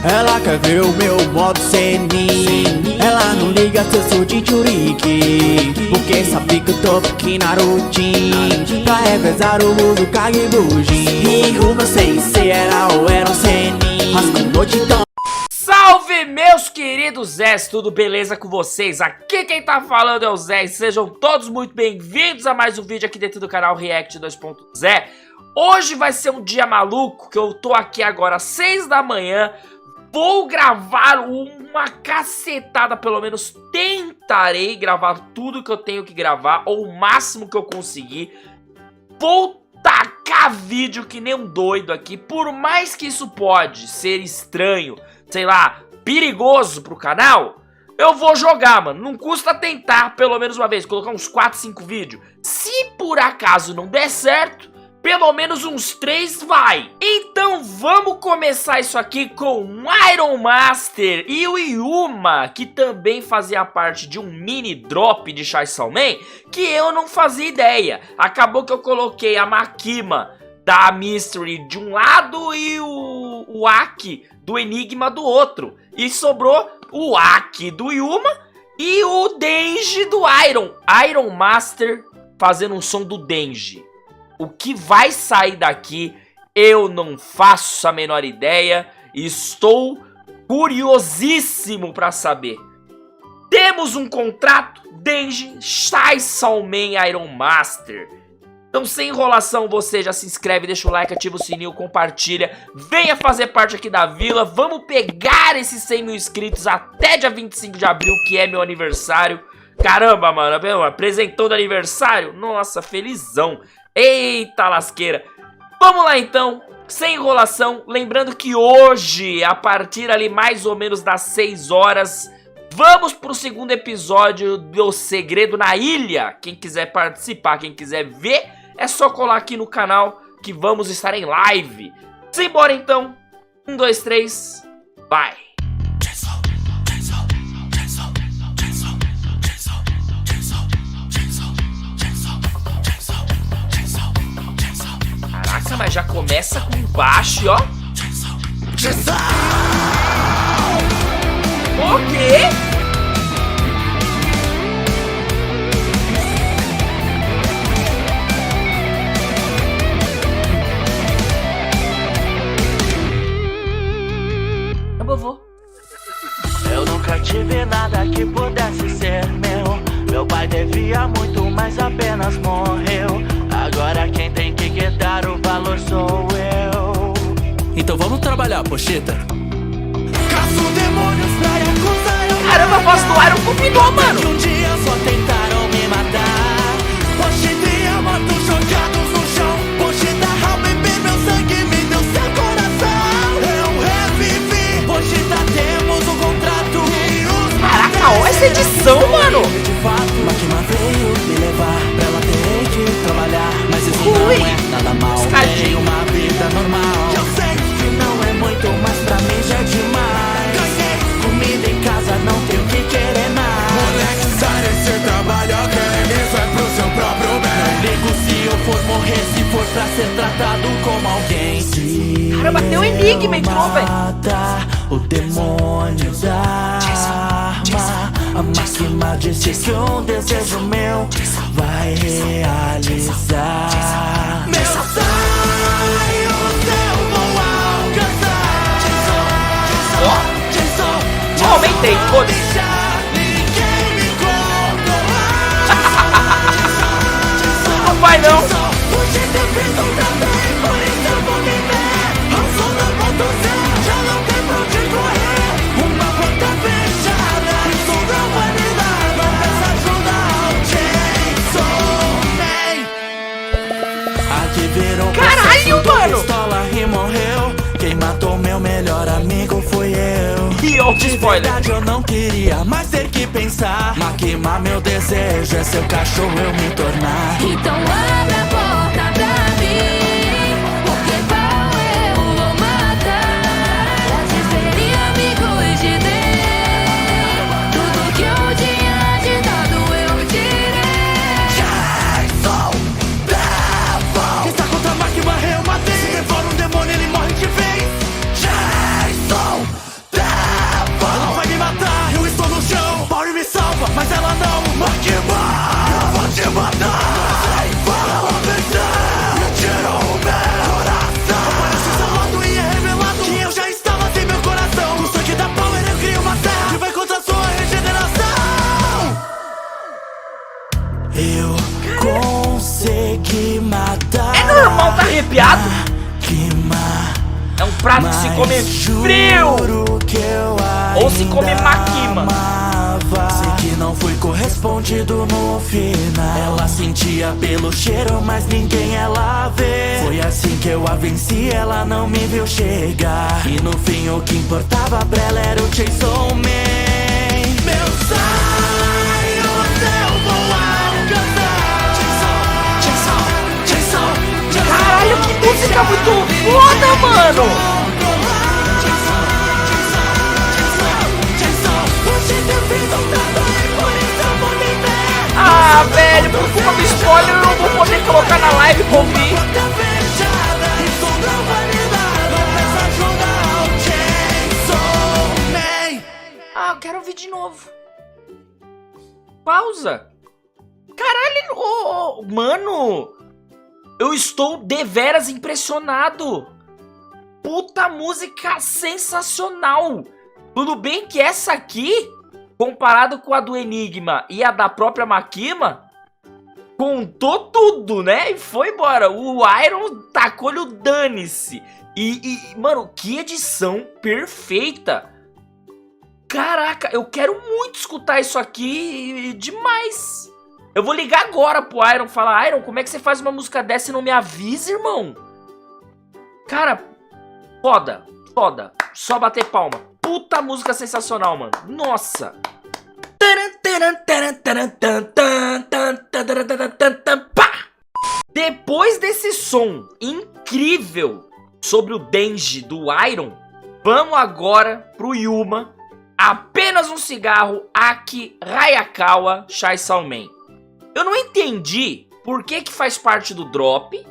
Ela quer ver o meu modo Zenin. Ela não liga se eu sou de Churique, porque sabe que eu tô aqui na routine pra revezar o uso Kage Bujin. E o meu sensei era o Eron Zenin. Rasco noite então. Salve, meus queridos Zés, tudo beleza com vocês? Aqui quem tá falando é o Zé e sejam todos muito bem-vindos a mais um vídeo aqui dentro do canal React 2.0. Hoje vai ser um dia maluco, que eu tô aqui agora às 6 da manhã, vou gravar uma cacetada, pelo menos tentarei gravar tudo que eu tenho que gravar, ou o máximo que eu conseguir. Vou tacar vídeo que nem um doido aqui, por mais que isso pode ser estranho, sei lá, perigoso pro canal, eu vou jogar, mano. Não custa tentar pelo menos uma vez, colocar uns 4, 5 vídeos. Se por acaso não der certo, pelo menos uns 3 vai. Então vamos começar isso aqui com o Iron Master e o Yuma, que também fazia parte de um mini drop de Chainsaw Man, que eu não fazia ideia. Acabou que eu coloquei a Makima da Mystery de um lado e o Aki do Enigma do outro. E sobrou o Aki do Yuma e o Denji do Iron Master fazendo um som do Denji. O que vai sair daqui eu não faço a menor ideia. Estou curiosíssimo para saber. Temos um contrato Denji, Chainsaw Man, Iron Master. Então sem enrolação, você já se inscreve, deixa o like, ativa o sininho, compartilha. Venha fazer parte aqui da vila. Vamos pegar esses 100 mil inscritos até dia 25 de abril, que é meu aniversário. Caramba, mano, apresentou do aniversário? Nossa, felizão. Eita lasqueira. Vamos lá então, sem enrolação. Lembrando que hoje, a partir ali mais ou menos das 6 horas, vamos pro segundo episódio do Segredo na Ilha. Quem quiser participar, quem quiser ver, é só colar aqui no canal que vamos estar em live. Simbora então. 1, 2, 3, vai. Caraca, mas já começa com baixo, ó. O quê? É vovô. Eu nunca tive nada que pudesse ser meu. Meu pai devia muito, mas apenas morreu. Agora quem tem que dar o valor sou eu. Então vamos trabalhar, pocheta. Caço demônios pra acusar eu. Caramba, a voz do Iron combinou, mano. Um dia só tentaram me matar. Pocheta e a morto jogados no chão. Pocheta, ao beber meu sangue, me deu seu coração. Eu revivi. Pocheta, temos um contrato. E os Caraca, olha essa edição, mano. de fato, Makima veio me levar pra ela ter que trabalhar. Mas isso não é nada mal. Tem uma vida normal. Eu sei que não é muito, mas pra mim já é demais. Ganhei comida em casa, não tenho que querer mais. Moleque, sai desse trabalho, ok? Isso é pro seu próprio bem. Não ligo se eu for morrer, se for pra ser tratado como alguém. Se Caramba, tem um enigma, entrou, velho. mata o demônio da alma. A Makima disse que um desejo meu vai realizar. Meus sonhos eu vou alcançar. Ó, aumentei, foda-se. Ninguém me controlar. Não vai não. Hoje eu fiz um também, por isso eu vou viver. Ao som da motosserra, já não tem pra onde correr. Uma porta fechada, e o som da humanidade. Não peça ajuda ao Chainsaw Man. Aqui virou Caralho, mano. pistola e morreu. Quem matou meu melhor amigo fui eu. E ó, de De spoiler. verdade eu não queria mais ter que pensar. Makima, meu desejo é seu cachorro eu me tornar. Então abre a porta pra mim, porque pau eu vou matar. Pra serem amigos de Deus, tudo que eu tinha te dado eu tirei. Chainsaw Devil. Quem está contra Makima eu matei. Se devora um demônio ele morre de vez. Chainsaw arrepiado. É um prato que se come frio ou se come maquima. Sei que não fui correspondido no final. Ela sentia pelo cheiro, mas ninguém ela vê. Foi assim que eu a venci, ela não me viu chegar. E no fim o que importava pra ela era o Chainsaw Man. Meus sonhos eu vou alcançar. Chainsaw. Caralho, que música muito foda, mano. Ah, velho, por culpa do spoiler eu não vou poder colocar na live pra ouvir. Ah, eu quero ouvir de novo. Pausa. Caralho, mano, eu estou deveras impressionado. Puta música sensacional. Tudo bem que essa aqui, comparado com a do Enigma e a da própria Makima, contou tudo, né? E foi embora. O Iron tacou-lhe o dane-se. Mano, que edição perfeita. Caraca, eu quero muito escutar isso aqui demais. Eu vou ligar agora pro Iron e falar: Iron, como é que você faz uma música dessa e não me avisa, irmão? Cara, foda, foda. Só bater palma. Puta música sensacional, mano. Nossa. Depois desse som incrível sobre o Denji do Iron, vamos agora pro Yuma. Apenas um cigarro, Aki Hayakawa Chainsaw Man. Eu não entendi por que faz parte do drop,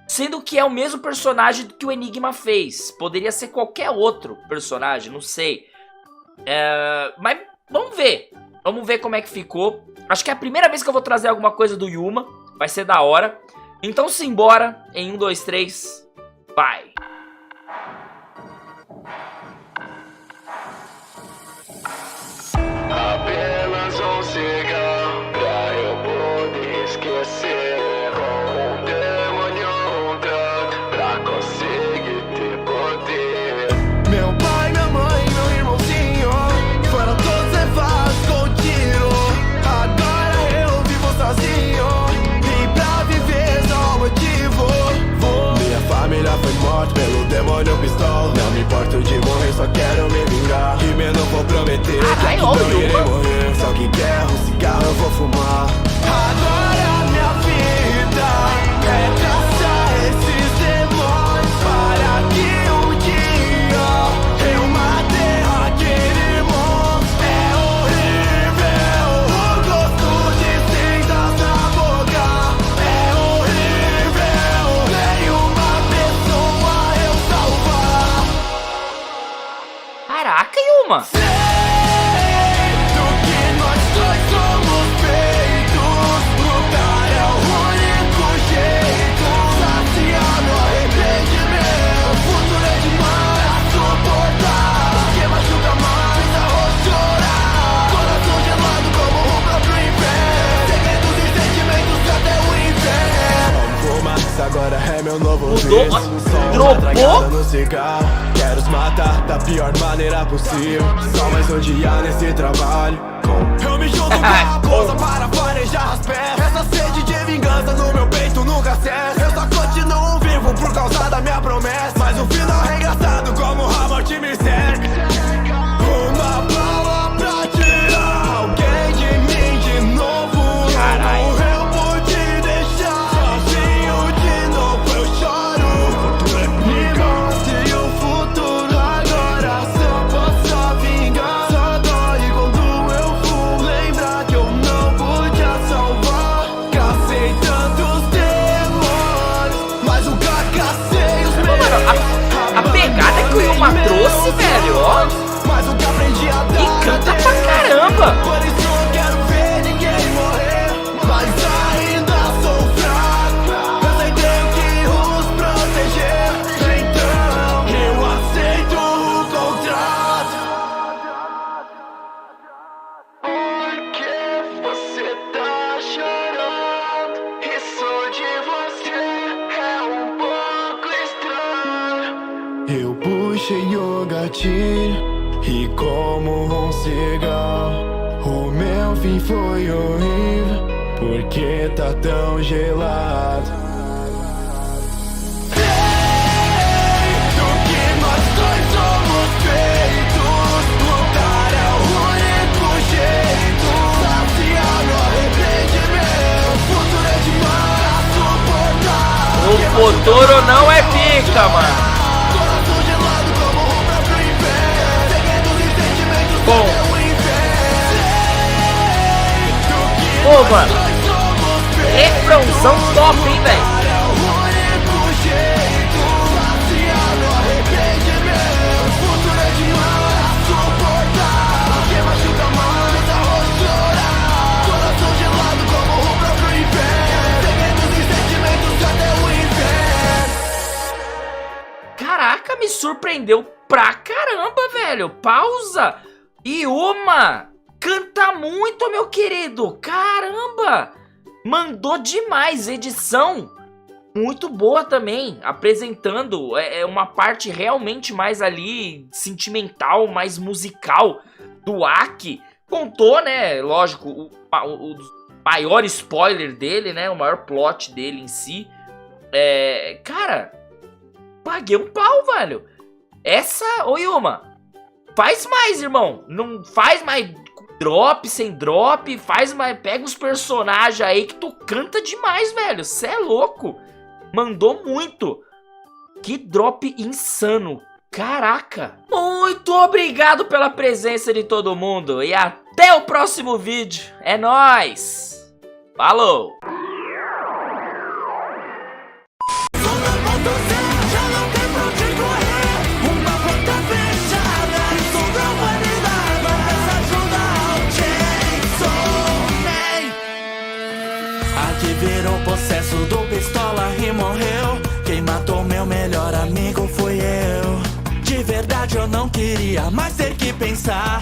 sendo que é o mesmo personagem que o Enigma fez. Poderia ser qualquer outro personagem, não sei. Mas vamos ver. Vamos ver como é que ficou. Acho que é a primeira vez que eu vou trazer alguma coisa do Yuma. Vai ser da hora. Então simbora. Em 1, 2, 3. Vai. Apenas um cigarro pra eu poder esquecer. Com um demônio, um trato pra conseguir ter poder. Meu pai, minha mãe, meu irmãozinho foram todos levados com tiro. Agora eu vivo sozinho e pra viver só motivo. Minha família foi morta pelo demônio pistola. Não me importo de morrer, só quero me vingar. E me não vou prometer que não irei morrer. Só que quero um cigarro eu vou fumar. Agora minha vida é caçar esses demônios para que um dia eu matei aquele monstro. É horrível o gosto de cinzas na boca. É horrível nenhuma pessoa eu salvar. Caraca, Yuma. Agora é meu novo Mudou? vício. Dropou? No cigarro. Quero os matar da pior maneira possível. Só mais um dia nesse trabalho. Eu me junto com a raposa para farejar as pés. Essa sede de vingança no meu peito nunca cessa. Eu só continuo vivo por causa da minha promessa. Mas o final é engraçado como a morte me cerca. Uma bala pra tirar alguém de mim de novo. Caralho. A latir e como um cigarro. O meu fim foi horrível, porque tá tão gelado. Sei do que nós dois somos feitos. Lutar é o único jeito. Saciar no arrependimento. Futuro é demais suportar. O futuro não é pica, mano. Coração gelado como o próprio inferno. Segredos e sentimentos Bom. até o inferno. Pô, mano. Refrãozão top, hein, velho? É o único jeito. Saciar no arrependimento. Futuro é demais suportar. Porque machuca mais a rosto chorar. Coração gelado como o próprio inferno. Segredos e sentimentos até o inferno. Caraca, me surpreendeu pra caramba, velho. Pausa. E uma. Canta muito, meu querido. Caramba. Mandou demais. Edição muito boa também. Apresentando uma parte realmente mais ali sentimental, mais musical do Aki. Contou, né? Lógico, o maior spoiler dele, né? O maior plot dele em si. Cara, paguei um pau, velho. Ô Yuma, faz mais, irmão. Não faz mais drop, sem drop. Faz mais, pega os personagens aí que tu canta demais, velho. Cê é louco. Mandou muito. Que drop insano. Caraca. Muito obrigado pela presença de todo mundo. E até o próximo vídeo. É nóis. Falou. Aqui virou possesso do pistola e morreu. Quem matou meu melhor amigo fui eu. De verdade eu não queria mais ter que pensar.